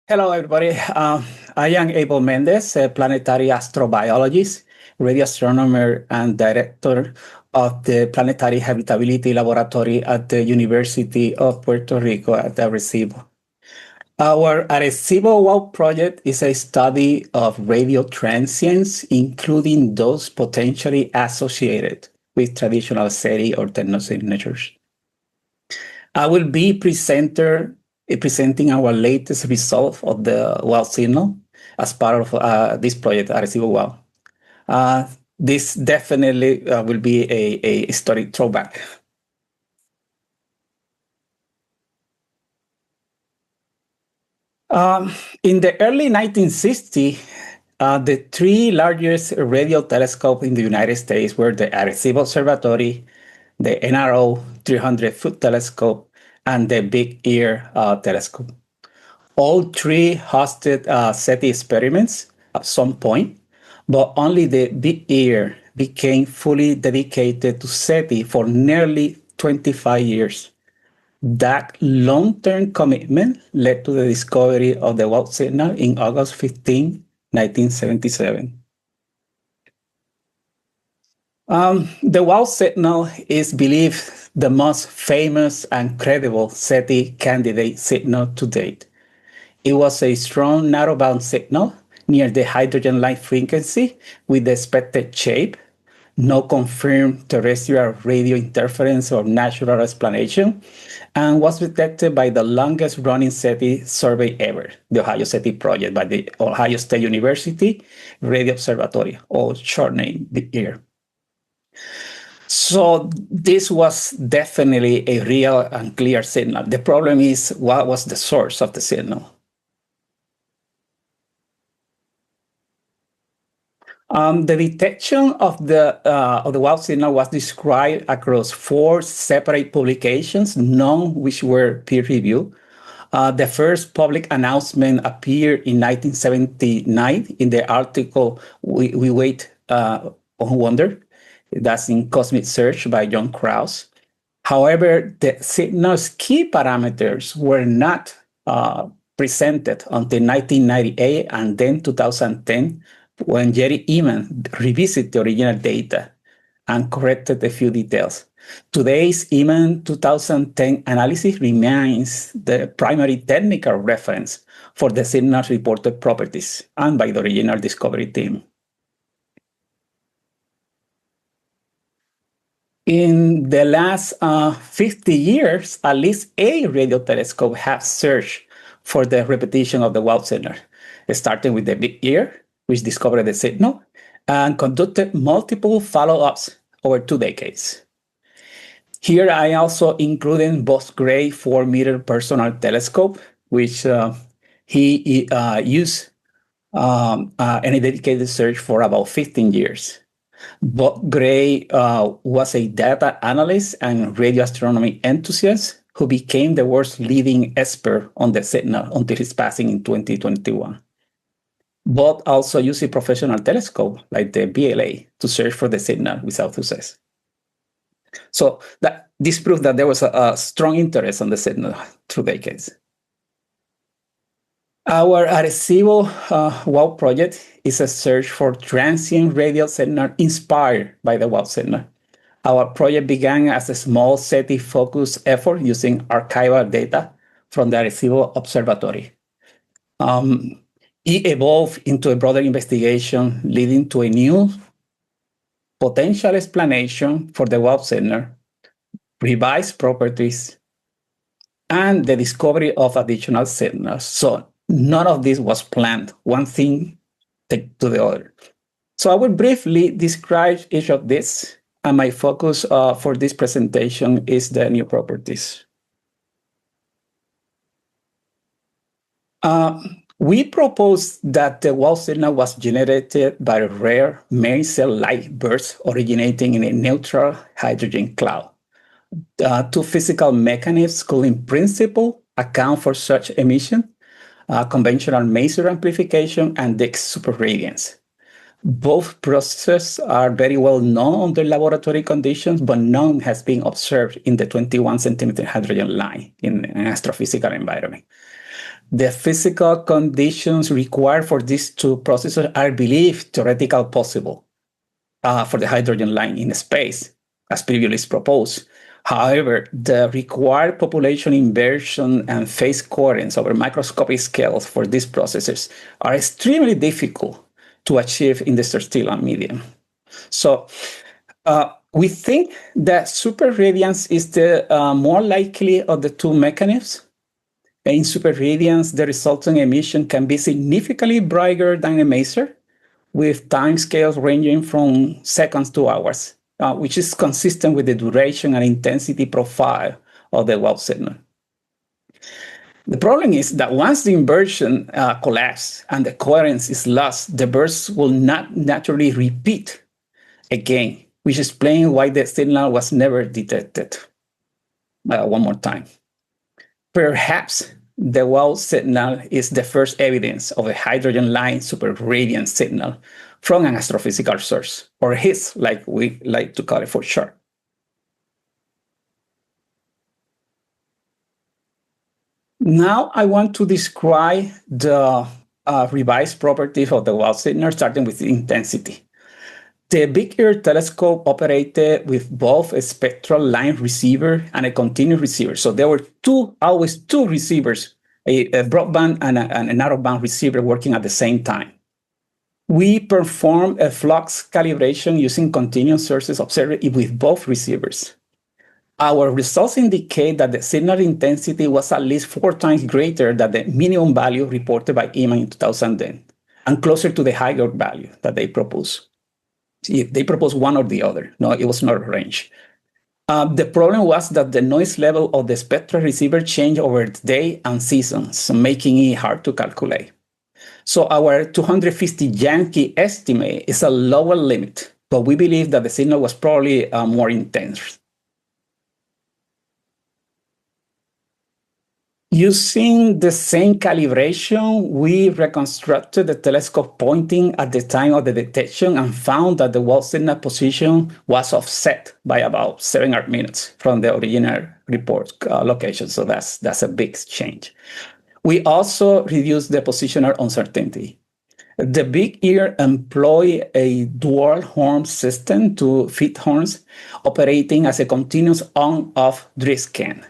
Hello, everybody. I am Abel Méndez, a planetary astrobiologist, radio astronomer, and director of the Planetary Habitability Laboratory at the University of Puerto Rico at Arecibo. Our Arecibo WOW project is a study of radio transients, including those potentially associated with traditional SETI or technosignatures. I will be presenting our latest result of the WOW signal as part of this project, Arecibo WOW. This definitely will be a historic throwback. In the early 1960s, the three largest radio telescopes in the United States were the Arecibo Observatory, the NRO 300-foot telescope, and the Big Ear telescope. All three hosted SETI experiments at some point, but only the Big Ear became fully dedicated to SETI for nearly 25 years. That long-term commitment led to the discovery of the WOW signal in August 15, 1977. The WOW signal is believed the most famous and credible SETI candidate signal to date. It was a strong narrowband signal near the hydrogen line frequency with the expected shape, no confirmed terrestrial radio interference or natural explanation, and was detected by the longest running SETI survey ever, the Ohio SETI project by the Ohio State University Radio Observatory, or short name, the EAR. So this was definitely a real and clear signal. The problem is, what was the source of the signal? The detection of the WOW signal was described across 4 separate publications, none which were peer-reviewed. The first public announcement appeared in 1979 in the article "We Wait on Wonder." That's in Cosmic Search by John Krause. However, the signal's key parameters were not presented until 1998 and then 2010, when Jerry Eman revisited the original data and corrected a few details. Today's Eman 2010 analysis remains the primary technical reference for the signal's reported properties and by the original discovery team. In the last 50 years, at least 8 radio telescopes have searched for the repetition of the WOW signal, starting with the Big Ear, which discovered the signal, and conducted multiple follow-ups over 2 decades. Here I also included Bob Gray 4-meter personal telescope, which he used in a dedicated search for about 15 years. Bob Gray was a data analyst and radio astronomy enthusiast who became the world's leading expert on the signal until his passing in 2021. Bob also used a professional telescope like the BLA to search for the signal without success. So this proves that there was a strong interest on the signal through decades. Our Arecibo WOW project is a search for transient radio signal inspired by the WOW signal. Our project began as a small SETI-focused effort using archival data from the Arecibo Observatory. It evolved into a broader investigation, leading to a new potential explanation for the WOW signal, revised properties, and the discovery of additional signals. So none of this was planned, one thing to the other. So I will briefly describe each of these, and my focus for this presentation is the new properties. We proposed that the WOW signal was generated by rare main cell light bursts originating in a neutral hydrogen cloud. 2 physical mechanisms could in principle account for such emission: conventional maser amplification and Dix superradiance. Both processes are very well known under laboratory conditions, but none has been observed in the 21 centimeter hydrogen line in an astrophysical environment. The physical conditions required for these two processes are believed theoretically possible for the hydrogen line in space, as previously proposed. However, the required population inversion and phase coherence over microscopic scales for these processes are extremely difficult to achieve in the stellar medium. So we think that superradiance is the more likely of the two mechanisms. In superradiance, the resulting emission can be significantly brighter than a maser, with timescales ranging from seconds to hours, which is consistent with the duration and intensity profile of the Wald signal. The problem is that once the inversion collapses and the coherence is lost, the bursts will not naturally repeat again, which explains why the signal was never detected. One more time. Perhaps the Wald signal is the first evidence of a hydrogen line superradiance signal from an astrophysical source, or HIS, like we like to call it for short. Now I want to describe the revised properties of the Wald signal, starting with the intensity. The Big Ear telescope operated with both a spectral line receiver and a continuous receiver. So there were always two receivers, a broadband and a narrowband receiver working at the same time. We performed a flux calibration using continuous sources observed with both receivers. Our results indicate that the signal intensity was at least 4 times greater than the minimum value reported by Eman in 2010, and closer to the higher value that they proposed. They proposed one or the other. No, it was not a range. The problem was that the noise level of the spectral receiver changed over the day and seasons, making it hard to calculate. So our 250 Yankee estimate is a lower limit, but we believe that the signal was probably more intense. Using the same calibration, we reconstructed the telescope pointing at the time of the detection and found that the Wald signal position was offset by about 7 Earth minutes from the original report location. So that's a big change. We also reduced the positional uncertainty. The Big Ear employ a dual horn system to feed horns operating as a continuous on-off drift scan.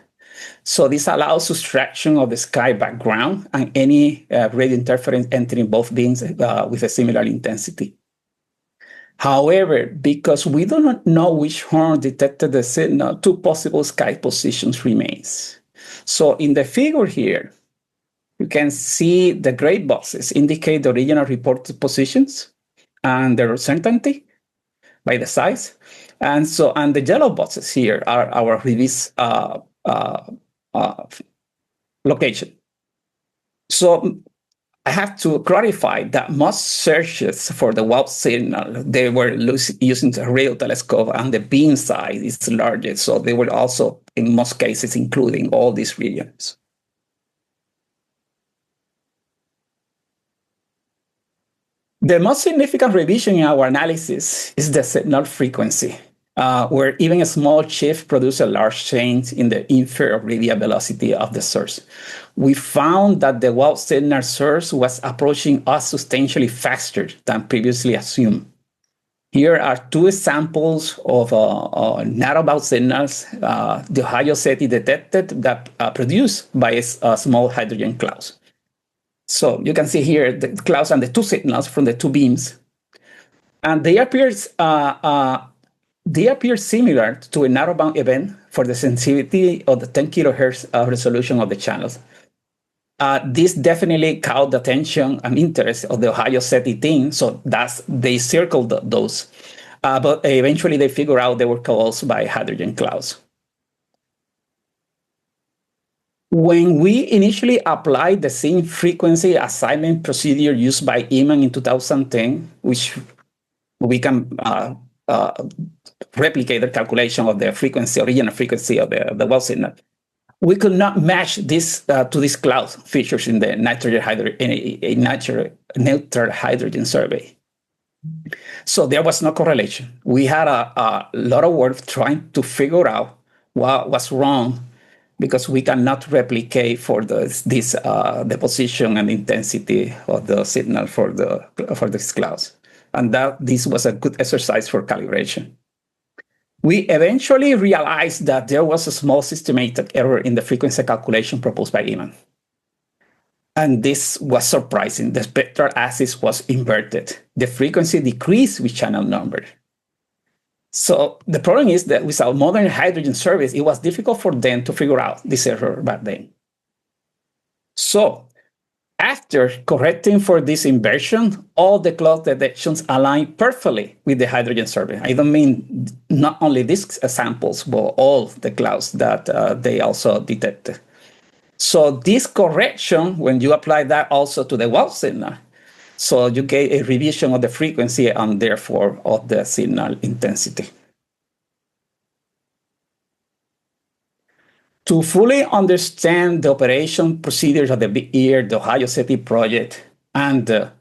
So this allows subtraction of the sky background and any radio interference entering both beams with a similar intensity. However, because we do not know which horn detected the signal, 2 possible sky positions remains. So in the figure here, you can see the gray boxes indicate the original reported positions and their certainty by the size. And the yellow boxes here are our revised location. So I have to clarify that most searches for the Wald signal, they were using the radio telescope, and the beam size is larger. So they were also, in most cases, including all these regions. The most significant revision in our analysis is the signal frequency, where even a small shift produces a large change in the inferred radial velocity of the source. We found that the Wald signal source was approaching us substantially faster than previously assumed. Here are 2 examples of narrowband signals the Ohio SETI detected that produced by a small hydrogen clouds. So you can see here the clouds and the 2 signals from the 2 beams. And they appear similar to a narrowband event for the sensitivity of the 10 kilohertz resolution of the channels. This definitely caught the attention and interest of the Ohio SETI team, so they circled those. But eventually they figured out they were caused by hydrogen clouds. When we initially applied the same frequency assignment procedure used by Eman in 2010, which we can replicate the calculation of the frequency, original frequency of the Wald signal, we could not match this to these cloud features in the neutral hydrogen survey. So there was no correlation. We had a lot of work trying to figure out what was wrong, because we cannot replicate for the position and intensity of the signal for these clouds. And this was a good exercise for calibration. We eventually realized that there was a small systematic error in the frequency calculation proposed by Iman. And this was surprising. The spectral axis was inverted. The frequency decreased with channel number. So the problem is that without modern hydrogen surveys, it was difficult for them to figure out this error back then. So after correcting for this inversion, all the cloud detections align perfectly with the hydrogen survey. I don't mean not only these samples, but all the clouds that they also detected. So this correction, when you apply that also to the Wald signal, so you get a revision of the frequency and therefore of the signal intensity. To fully understand the operation procedures of the big ear, the Ohio SETI project, and the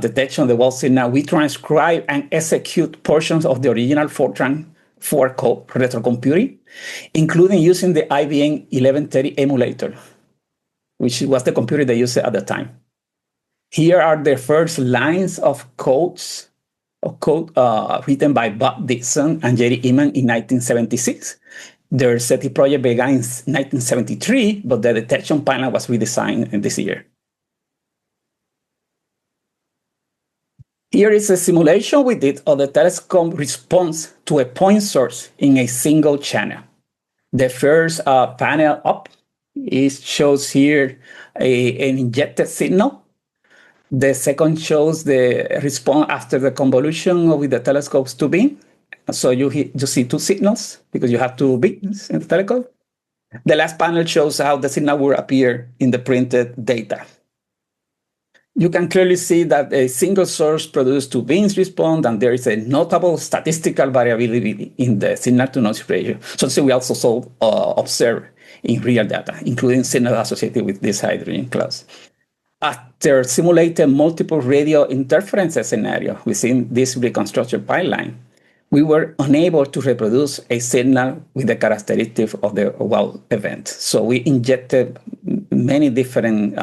detection of the Wald signal, we transcribe and execute portions of the original Fortran 4 code retrocomputing, including using the IBM 1130 emulator, which was the computer they used at the time. Here are the first lines of code written by Bob Dixon and Jerry Iman in 1976. Their SETI project began in 1973, but the detection panel was redesigned in this year. Here is a simulation we did of the telescope response to a point source in a single channel. The first panel up shows here an injected signal. The second shows the response after the convolution with the telescope's two beams. So you see two signals because you have two beams in the telescope. The last panel shows how the signal will appear in the printed data. You can clearly see that a single source produced two beams respond, and there is a notable statistical variability in the signal-to-noise ratio. So we also observe in real data, including signals associated with these hydrogen clouds. After simulating multiple radio interference scenarios within this reconstruction pipeline, we were unable to reproduce a signal with the characteristic of the Wald event. So we injected many different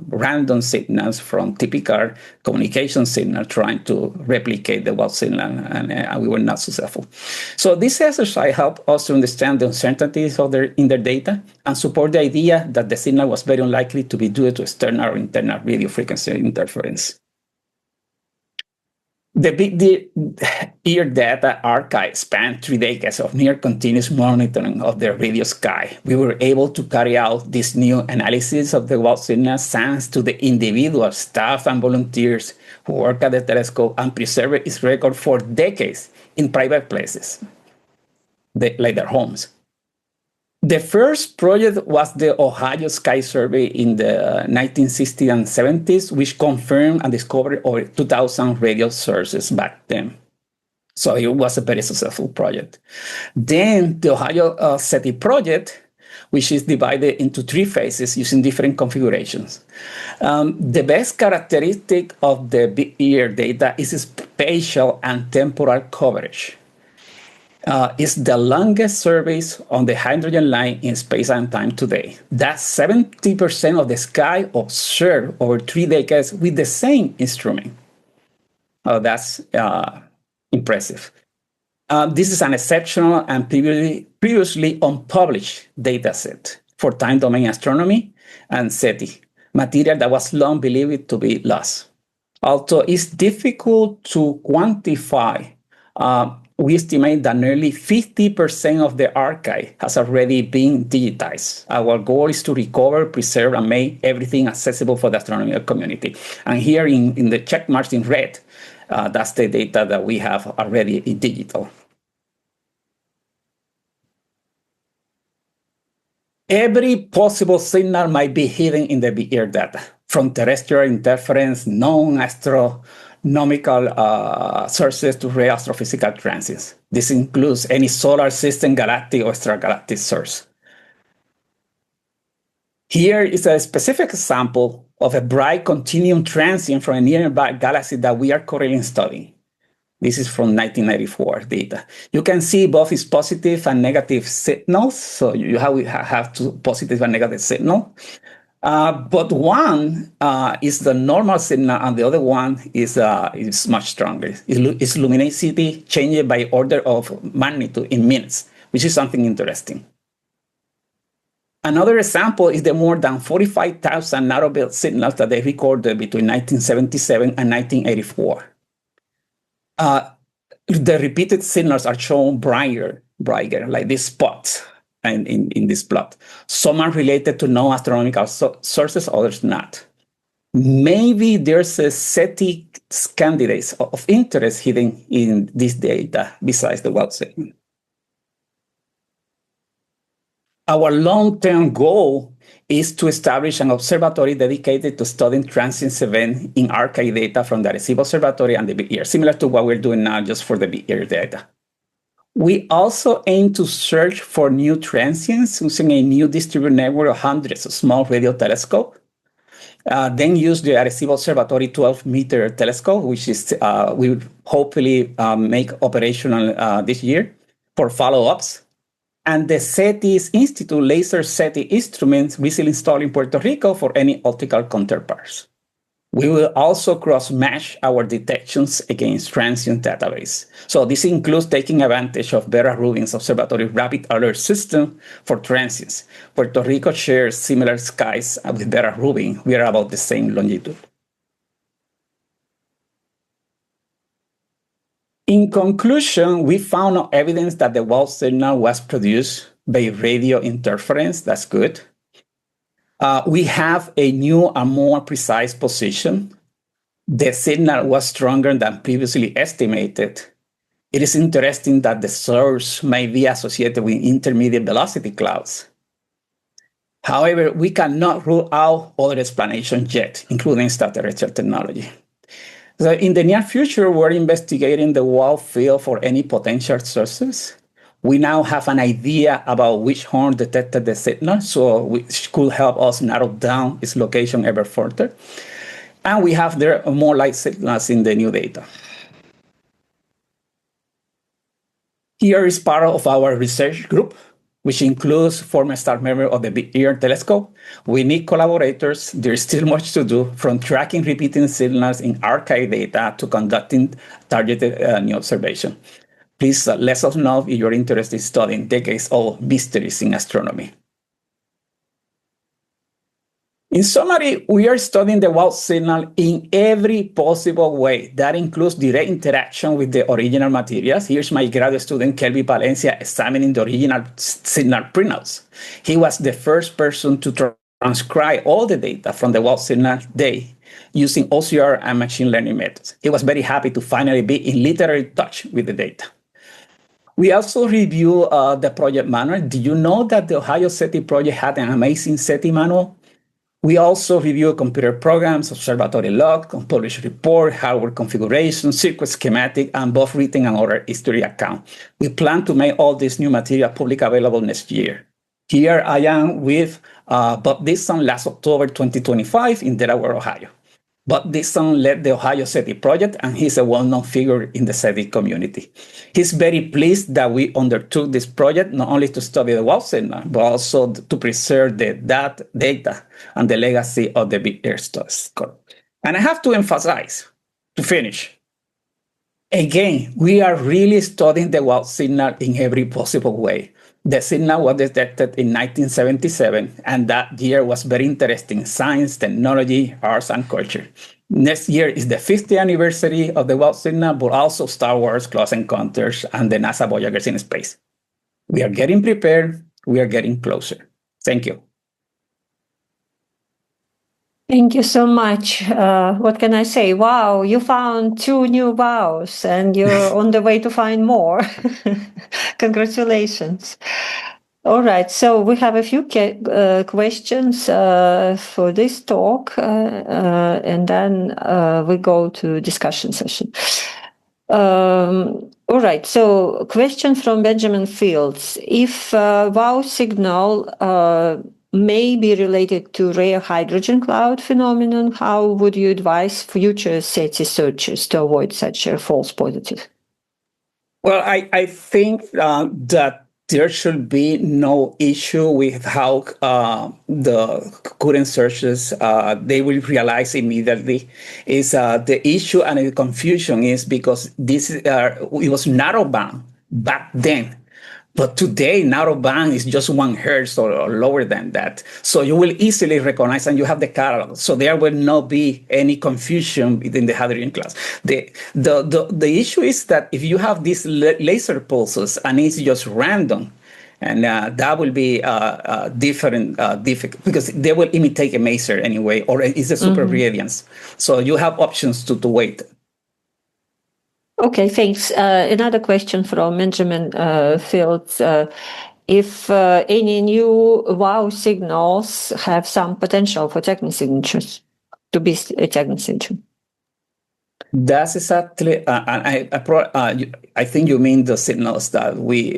random signals from typical communication signal trying to replicate the Wald signal, and we were not successful. So this exercise helped us to understand the uncertainties in their data and support the idea that the signal was very unlikely to be due to external or internal radio frequency interference. The big ear data archive spanned 3 decades of near continuous monitoring of the radio sky. We were able to carry out this new analysis of the Wald signal thanks to the individual staff and volunteers who work at the telescope and preserve its record for decades in private places, like their homes. The first project was the Ohio Sky Survey in the 1960s and 70s, which confirmed and discovered over 2,000 radio sources back then. So it was a very successful project. Then the Ohio SETI project, which is divided into 3 phases using different configurations. The best characteristic of the big ear data is spatial and temporal coverage. Is the longest surveys on the hydrogen line in space and time today. That's 70% of the sky observed over 3 decades with the same instrument. That's impressive. This is an exceptional and previously unpublished data set for time domain astronomy and SETI, material that was long believed to be lost. Although it's difficult to quantify, we estimate that nearly 50% of the archive has already been digitized. Our goal is to recover, preserve, and make everything accessible for the astronomical community. And here in the check marks in red, that's the data that we have already in digital. Every possible signal might be hidden in the big ear data, from terrestrial interference, non-astronomical sources to rare astrophysical transients. This includes any solar system, galactic, or extragalactic source. Here is a specific example of a bright continuum transient from a nearby galaxy that we are currently studying. This is from 1994 data. You can see both its positive and negative signals. So you have two positive and negative signal. But one is the normal signal, and the other one is much stronger. Its luminosity changes by order of magnitude in minutes, which is something interesting. Another example is the more than 45,000 narrowband signals that they recorded between 1977 and 1984. The repeated signals are shown brighter, like these spots in this plot. Some are related to known astronomical sources, others not. Maybe there's a SETI candidates of interest hidden in this data besides the Weld segment. Our long-term goal is to establish an observatory dedicated to studying transients events in archive data from the Arecibo Observatory and the Big Ear, similar to what we're doing now just for the Big Ear data. We also aim to search for new transients using a new distributed network of hundreds of small radio telescopes. Then use the Arecibo Observatory 12-meter telescope, which is we will hopefully make operational this year for follow-ups. And the SETI's Institute Laser SETI instruments recently installed in Puerto Rico for any optical counterparts. We will also cross-match our detections against transient database. So this includes taking advantage of Vera Rubin's Observatory Rapid Alert System for transients. Puerto Rico shares similar skies with Vera Rubin. We are about the same longitude. In conclusion, we found no evidence that the Weld signal was produced by radio interference. That's good. We have a new and more precise position. The signal was stronger than previously estimated. It is interesting that the source may be associated with intermediate velocity clouds. However, we cannot rule out other explanations yet, including extraterrestrial technology. So in the near future, we're investigating the Weld field for any potential sources. We now have an idea about which horn detected the signal, so which could help us narrow down its location ever further. And we have there more light signals in the new data. Here is part of our research group, which includes former staff members of the Big Ear telescope. We need collaborators. There's still much to do, from tracking repeating signals in archive data to conducting targeted new observation. Please let us know if you're interested in studying decades-old mysteries in astronomy. In summary, we are studying the Weld signal in every possible way. That includes direct interaction with the original materials. Here's my graduate student, Kelby Palencia, examining the original signal printouts. He was the first person to transcribe all the data from the Weld signal day using OCR and machine learning methods. He was very happy to finally be in literary touch with the data. We also review the project manual. Did you know that the Ohio SETI project had an amazing SETI manual? We also review computer programs, observatory log, unpublished report, hardware configuration, circuit schematic, and both written and oral history account. We plan to make all this new material publicly available next year. Here I am with Bob Dixon last October 2025 in Delaware, Ohio. Bob Dixon led the Ohio SETI project, and he's a well-known figure in the SETI community. He's very pleased that we undertook this project not only to study the Weld signal, but also to preserve that data and the legacy of the Big Ear telescope. And I have to emphasize, to finish, again, we are really studying the Weld signal in every possible way. The signal was detected in 1977, and that year was very interesting: science, technology, arts, and culture. Next year is the 50th anniversary of the Weld signal, but also Star Wars, Close Encounters, and the NASA Voyagers in space. We are getting prepared. We are getting closer. Thank you. Thank you so much. What can I say? Wow, you found 2 new wows, and you're on the way to find more. Congratulations. All right, so we have a few questions for this talk, and then we go to discussion session. All right, so question from Benjamin Fields. If wow signal may be related to rare hydrogen cloud phenomenon. How would you advise future SETI searchers to avoid such a false positive? Well, I think that there should be no issue with how the current searches they will realize immediately. Is the issue and the confusion is because this it was narrowband back then. But today, narrowband is just 1 hertz or lower than that. So you will easily recognize, and you have the catalog. So there will not be any confusion within the hydrogen class. The issue is that if you have these laser pulses and it's just random, and that will be different, difficult, because they will imitate a maser anyway, or it's a super radiance. So you have options to wait. Okay, thanks. Another question from Benjamin Fields. If any new WOW signals have some potential for technosignatures, to be a technosignature? That's exactly, I think you mean the signals that we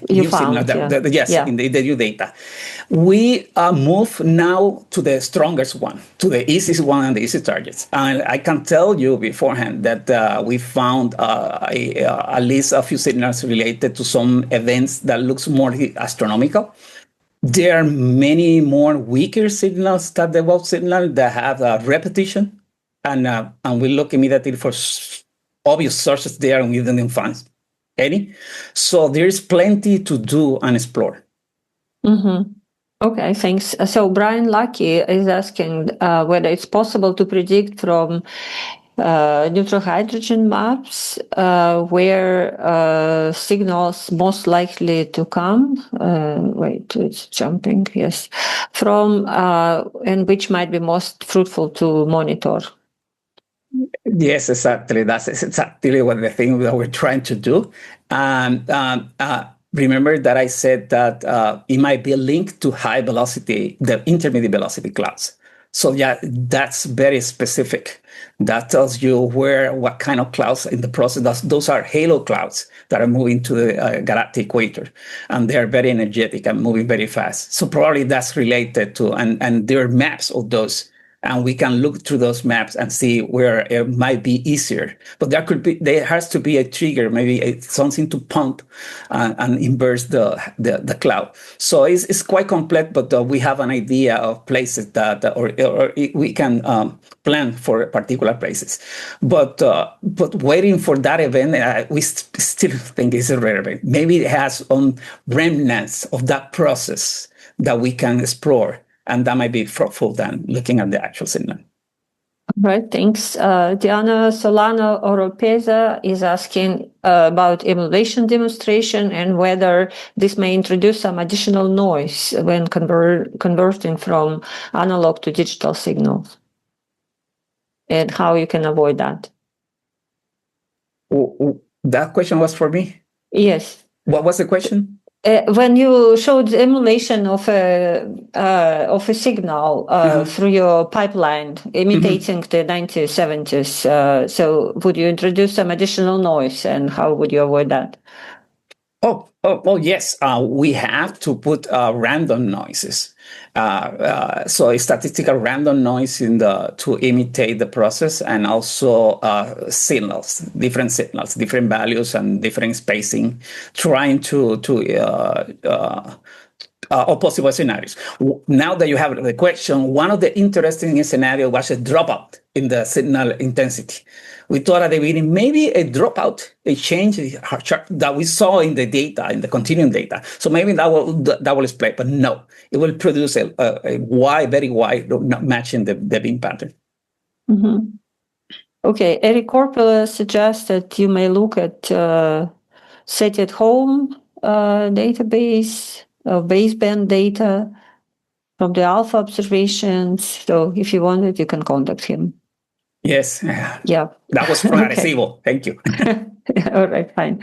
you found, yes, in the new data. We move now to the strongest one, to the easiest one and the easy targets. And I can tell you beforehand that we found at least a few signals related to some events that looks more astronomical. There are many more weaker signals than the WOW signal that have repetition. And we look immediately for obvious sources there, and we didn't find any. So there's plenty to do and explore. Okay, thanks. So Brian Lucky is asking whether it's possible to predict from neutral hydrogen maps where signals most likely to come. Wait, it's jumping. Yes, from and which might be most fruitful to monitor. Yes, exactly. That's exactly what the thing that we're trying to do. Remember that I said that it might be linked to high velocity, the intermediate velocity clouds. So yeah, that's very specific. That tells you what kind of clouds in the process. Those are halo clouds that are moving to the galactic equator, and they are very energetic and moving very fast. So probably that's related to, and there are maps of those. And we can look through those maps and see where it might be easier. But there has to be a trigger, maybe something to pump and inverse the cloud. So it's quite complex, but we have an idea of places that, or we can plan for particular places. But waiting for that event, we still think it's a rare event. Maybe it has some remnants of that process that we can explore. And that might be fruitful than looking at the actual signal. All right, thanks. Diana Solano Oropeza is asking about emulation demonstration and whether this may introduce some additional noise when converting from analog to digital signals, and how you can avoid that. That question was for me? Yes. What was the question? When you showed the emulation of a signal through your pipeline imitating the 1970s, so would you introduce some additional noise, and how would you avoid that? Oh, yes. We have to put random noises. So a statistical random noise to imitate the process, and also signals, different values and different spacing, trying to or possible scenarios. Now that you have the question, one of the interesting scenarios was a dropout in the signal intensity. We thought at the beginning, maybe a dropout, a change that we saw in the data, in the continuum data. So maybe that will explain, but no, it will produce a very wide, not matching the beam pattern. Okay, Eric Corpela suggests that you may look at SETI at home database of baseband data from the alpha observations. So if you want it, you can contact him. Yes. Yeah. That was from Arecibo. Thank you. All right, fine.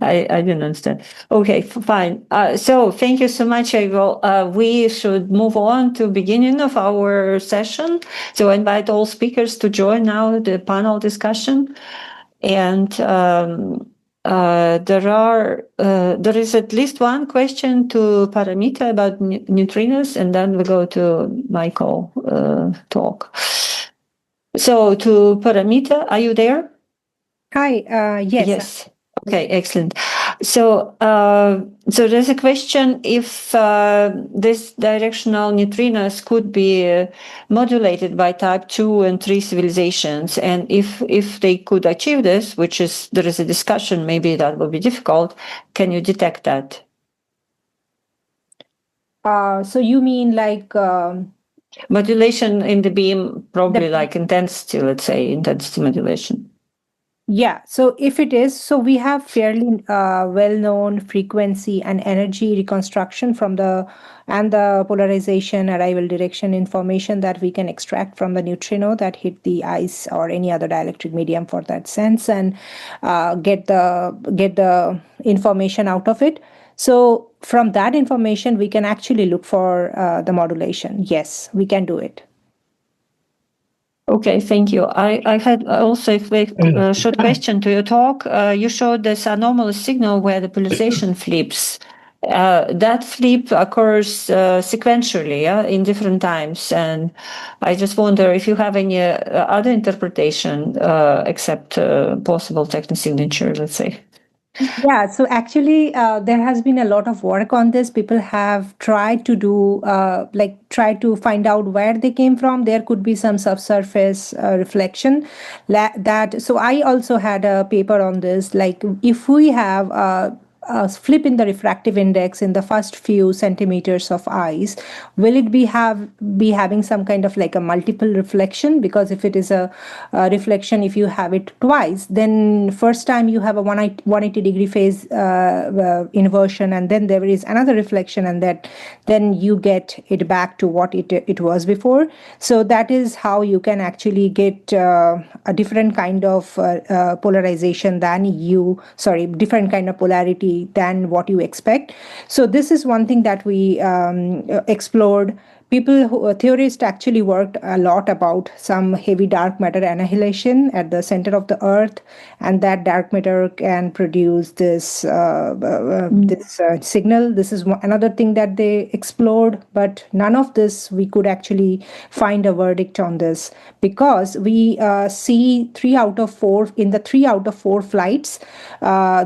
I didn't understand. Okay, fine. So thank you so much, Abel. We should move on to beginning of our session. So I invite all speakers to join now the panel discussion. And there is at least one question to Paramita about neutrinos, and then we go to Michael talk. So to Paramita, are you there? Hi, yes. Yes. Okay, excellent. So, so there's a question if this directional neutrinos could be modulated by type 2 and 3 civilizations, and if they could achieve this, which is there is a discussion, maybe that will be difficult. Can you detect that? So you mean like modulation in the beam, probably like intensity, let's say intensity modulation. Yeah, so if it is, so we have fairly well-known frequency and energy reconstruction from the polarization arrival direction information that we can extract from the neutrino that hit the ice or any other dielectric medium for that sense, and get the information out of it. So from that information, we can actually look for the modulation. Yes, we can do it. Okay, thank you. I had also a short question to your talk. You showed this anomalous signal where the polarization flips. That flip occurs sequentially in different times. And I just wonder if you have any other interpretation except possible technosignature, let's say. Yeah, so actually, there has been a lot of work on this. People have tried to do, try to find out where they came from. There could be some subsurface reflection. So I also had a paper on this. Like, if we have a flip in the refractive index in the first few centimeters of ice, will it be having some kind of like a multiple reflection? Because if it is a reflection, if you have it twice, then first time you have a 180-degree phase inversion, and then there is another reflection, and then you get it back to what it was before. So that is how you can actually get a different kind of polarization different kind of polarity than what you expect. So this is one thing that we explored. Theorists actually worked a lot about some heavy dark matter annihilation at the center of the Earth, and that dark matter can produce this signal. This is another thing that they explored, but none of this we could actually find a verdict on this, because we see 3 out of 4 in the 3 out of 4 flights.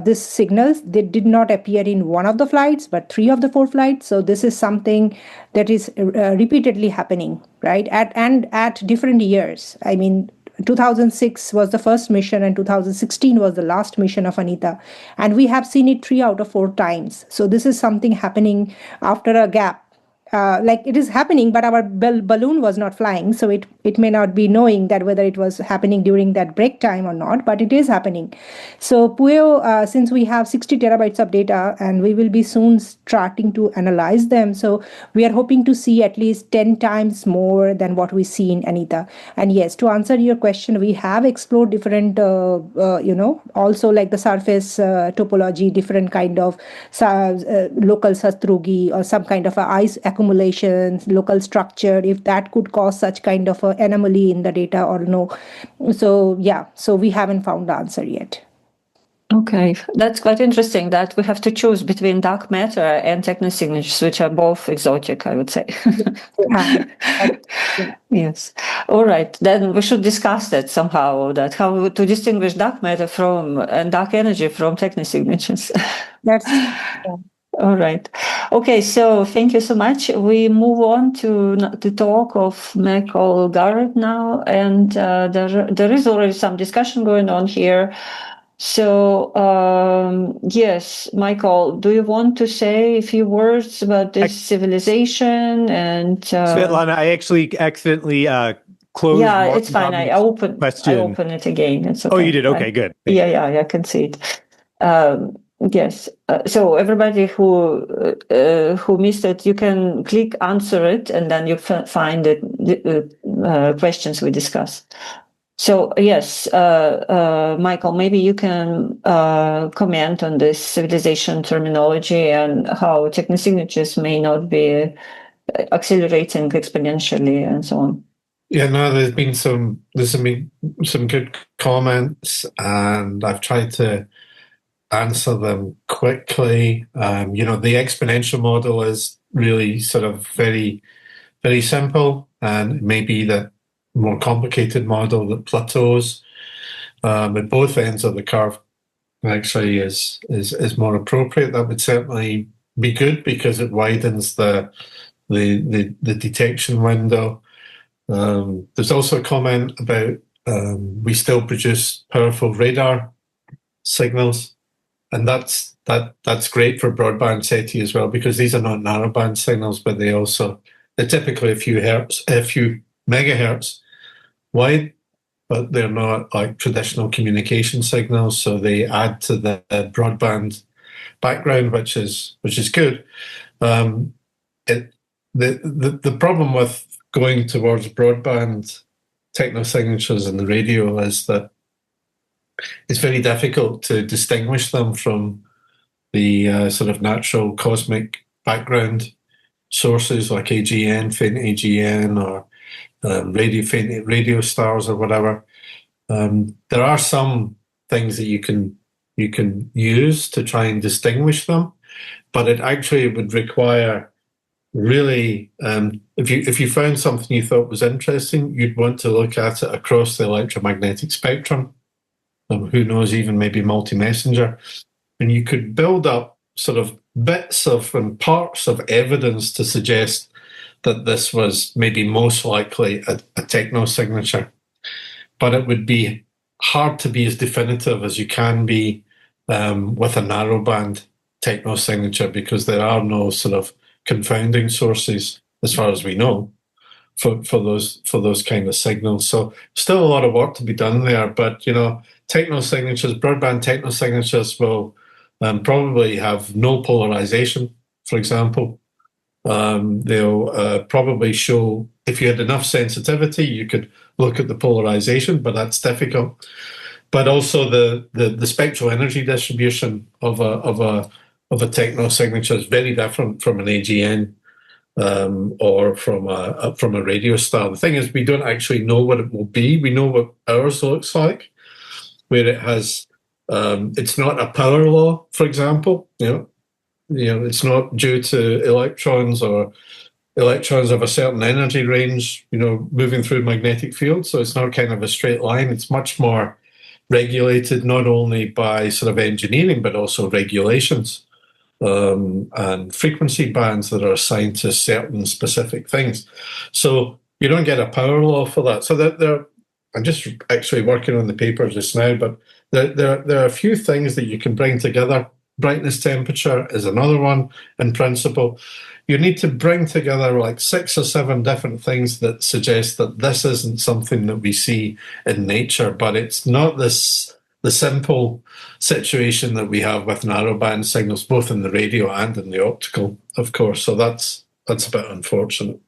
This signals, they did not appear in one of the flights, but 3 of the 4 flights. So this is something that is repeatedly happening, right? At different years. I mean, 2006 was the first mission, and 2016 was the last mission of Anita. And we have seen it 3 out of 4 times. So this is something happening after a gap. Like it is happening, but our balloon was not flying, so it may not be knowing that whether it was happening during that break time or not, but it is happening. So Puyo, since we have 60 terabytes of data, and we will be soon starting to analyze them, so we are hoping to see at least 10 times more than what we see in Anita. And yes, to answer your question, we have explored different, also like the surface topology, different kind of local Satrugi or some kind of a ice accumulations, local structure, if that could cause such kind of an anomaly in the data or no. So yeah, so we haven't found the answer yet. Okay, that's quite interesting that we have to choose between dark matter and technosignatures, which are both exotic, I would say. Yes. All right. Then we should discuss that somehow, that how to distinguish dark matter and dark energy from technosignatures. That's all right. Okay, so thank you so much. We move on to talk of Michael Garrett now, and there is already some discussion going on here. So yes, Michael, do you want to say a few words about this civilization? And Svetlana, I actually accidentally closed. Yeah, it's fine. I open it again. It's okay. Oh, you did? Okay, good. Yeah, I can see it. Yes. So everybody who missed it, you can click answer it, and then you find the questions we discussed. So yes, Michael, maybe you can comment on this civilization terminology and how technosignatures may not be accelerating exponentially and so on. Yeah, no, there's been some good comments, and I've tried to answer them quickly. The exponential model is really sort of very, very simple, and maybe the more complicated model that plateaus at both ends of the curve actually is more appropriate. That would certainly be good because it widens the detection window. There's also a comment about we still produce powerful radar signals, and that's great for broadband SETI as well, because these are not narrowband signals, but they're typically a few megahertz wide, but they're not like traditional communication signals, so they add to the broadband background, which is good. The problem with going towards broadband technosignatures in the radio is that it's very difficult to distinguish them from the sort of natural cosmic background sources like AGN, faint AGN, or faint radio stars or whatever. There are some things that you can use to try and distinguish them, but it actually would require really, if you found something you thought was interesting, you'd want to look at it across the electromagnetic spectrum. Who knows, even maybe multi-messenger, and you could build up sort of bits of and parts of evidence to suggest that this was maybe most likely a technosignature. But it would be hard to be as definitive as you can be with a narrowband technosignature, because there are no sort of confounding sources, as far as we know, for those kind of signals. So still a lot of work to be done there. But technosignatures, broadband technosignatures will probably have no polarization, for example. They'll probably show, if you had enough sensitivity, you could look at the polarization, but that's difficult. But also the spectral energy distribution of a technosignature is very different from an AGN or from a radio star. The thing is, we don't actually know what it will be. We know what ours looks like, where it has it's not a power law, for example. It's not due to electrons of a certain energy range, moving through magnetic fields. So it's not kind of a straight line. It's much more regulated, not only by sort of engineering, but also regulations and frequency bands that are assigned to certain specific things. So you don't get a power law for that. So I'm just actually working on the paper just now, but there are a few things that you can bring together. Brightness temperature is another one in principle. You need to bring together like 6 or 7 different things that suggest that this isn't something that we see in nature, but it's not the simple situation that we have with narrowband signals, both in the radio and in the optical, of course. So that's a bit unfortunate.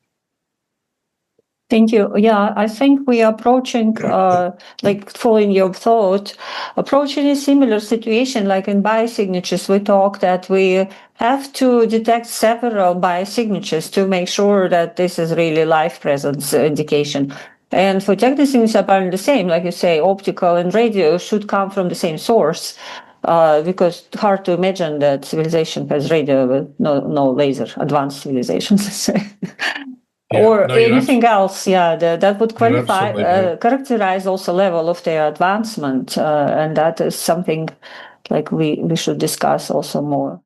Thank you. Yeah, I think we are approaching, following your thought, approaching a similar situation like in biosignatures. We talked that we have to detect several biosignatures to make sure that this is really life presence indication. And for technosignatures, apparently the same, like you say, optical and radio should come from the same source. Because it's hard to imagine that civilization has radio with no laser, advanced civilizations, let's say. Or anything else, that would qualify, characterize also level of their advancement, and that is something like we should discuss also more.